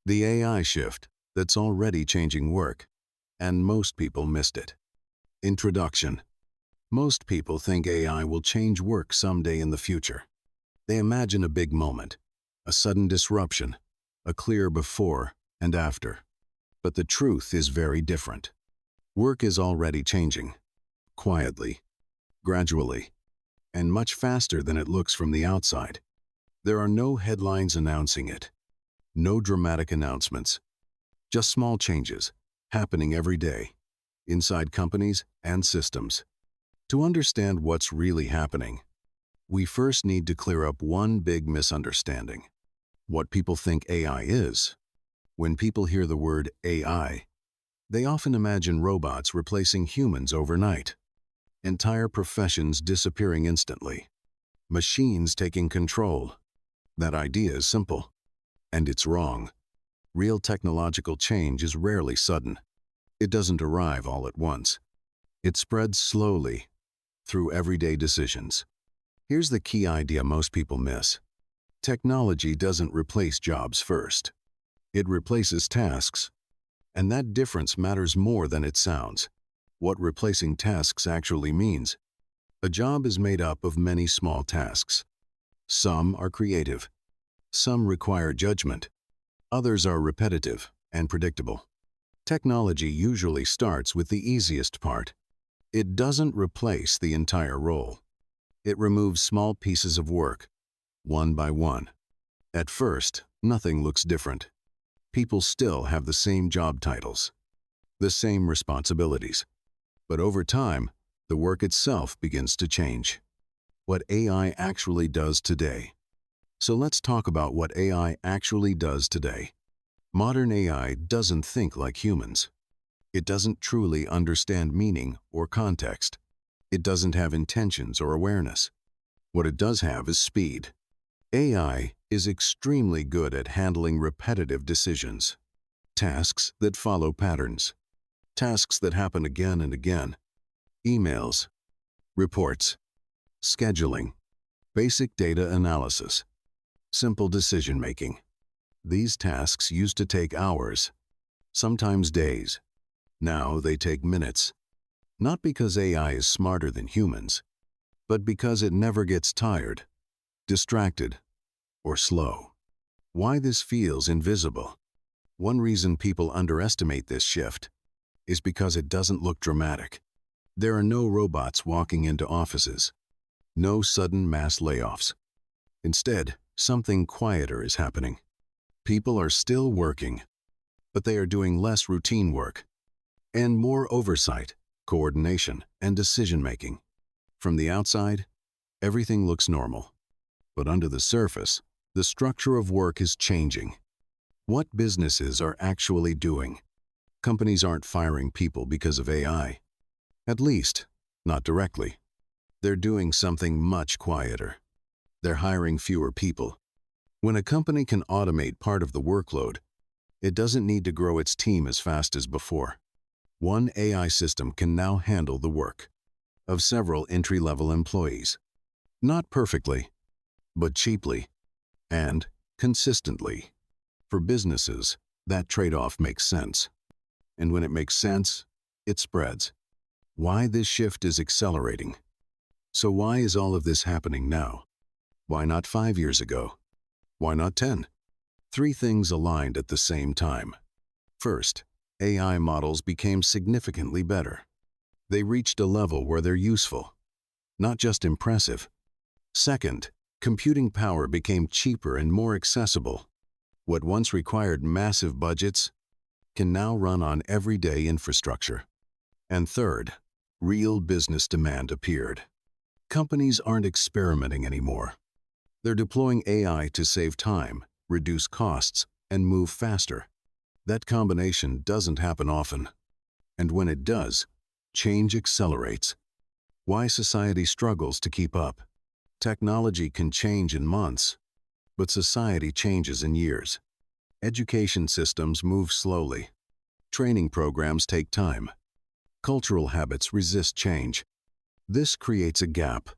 The AI shift that's already changing work, and most people missed it. Introduction. Most people think AI will change work someday in the future. They imagine a big moment, a sudden disruption, a clear before and after. But the truth is very different. Work is already changing, quietly, gradually, and much faster than it looks from the outside. There are no headlines announcing it, no dramatic announcements, just small changes happening every day, inside companies and systems. To understand what's really happening, we first need to clear up one big misunderstanding: what people think AI is. When people hear the word AI, they often imagine robots replacing humans overnight, entire professions disappearing instantly, machines taking control. That idea is simple, and it's wrong. Real technological change is rarely sudden. It doesn't arrive all at once. It spreads slowly, through everyday decisions. Here's the key idea most people miss. Technology doesn't replace jobs first. It replaces tasks. And that difference matters more than it sounds. What replacing tasks actually means. A job is made up of many small tasks. Some are creative. Some require judgment. Others are repetitive and predictable. Technology usually starts with the easiest part. It doesn't replace the entire role. It removes small pieces of work, one by one. At first, nothing looks different. People still have the same job titles, the same responsibilities. But over time, the work itself begins to change. What AI actually does today. So let's talk about what AI actually does today. Modern AI doesn't think like humans. It doesn't truly understand meaning or context. It doesn't have intentions or awareness. What it does have is speed. AI is extremely good at handling repetitive decisions, tasks that follow patterns, tasks that happen again and again, emails, reports, scheduling, basic data analysis, simple decision-making. These tasks used to take hours, sometimes days. Now they take minutes. Not because AI is smarter than humans, but because it never gets tired, distracted, or slow. Why this feels invisible? One reason people underestimate this shift is because it doesn't look dramatic. There are no robots walking into offices, no sudden mass layoffs. Instead, something quieter is happening. People are still working, but they are doing less routine work and more oversight, coordination, and decision-making. From the outside, everything looks normal. But under the surface, the structure of work is changing. What businesses are actually doing? Companies aren't firing people because of AI. At least, not directly. They're doing something much quieter. They're hiring fewer people. When a company can automate part of the workload, it doesn't need to grow its team as fast as before. One AI system can now handle the work of several entry-level employees. Not perfectly, but cheaply and consistently. For businesses, that trade-off makes sense. And when it makes sense, it spreads. Why this shift is accelerating? So why is all of this happening now? Why not 5 years ago? Why not 10? Three things aligned at the same time. First, AI models became significantly better. They reached a level where they're useful, not just impressive. Second, computing power became cheaper and more accessible. What once required massive budgets can now run on everyday infrastructure. And third, real business demand appeared. Companies aren't experimenting anymore. They're deploying AI to save time, reduce costs, and move faster. That combination doesn't happen often. And when it does, change accelerates. Why society struggles to keep up? Technology can change in months, but society changes in years. Education systems move slowly. Training programs take time. Cultural habits resist change. This creates a gap.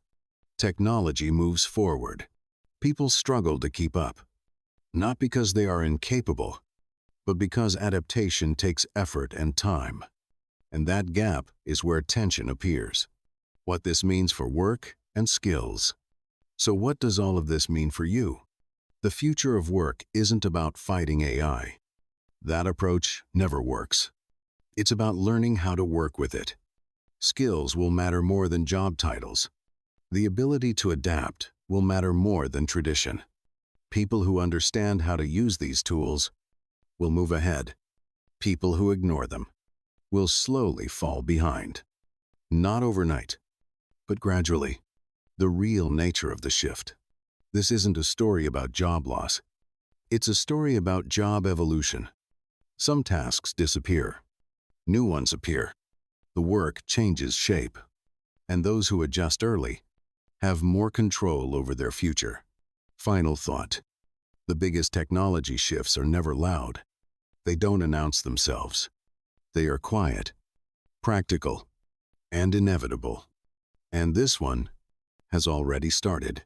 Technology moves forward. People struggle to keep up. Not because they are incapable, but because adaptation takes effort and time. And that gap is where tension appears. What this means for work and skills. So what does all of this mean for you? The future of work isn't about fighting AI. That approach never works. It's about learning how to work with it. Skills will matter more than job titles. The ability to adapt will matter more than tradition. People who understand how to use these tools will move ahead. People who ignore them will slowly fall behind. Not overnight, but gradually. The real nature of the shift. This isn't a story about job loss. It's a story about job evolution. Some tasks disappear. New ones appear. The work changes shape. And those who adjust early have more control over their future. Final thought. The biggest technology shifts are never loud. They don't announce themselves. They are quiet, practical, and inevitable. And this one has already started.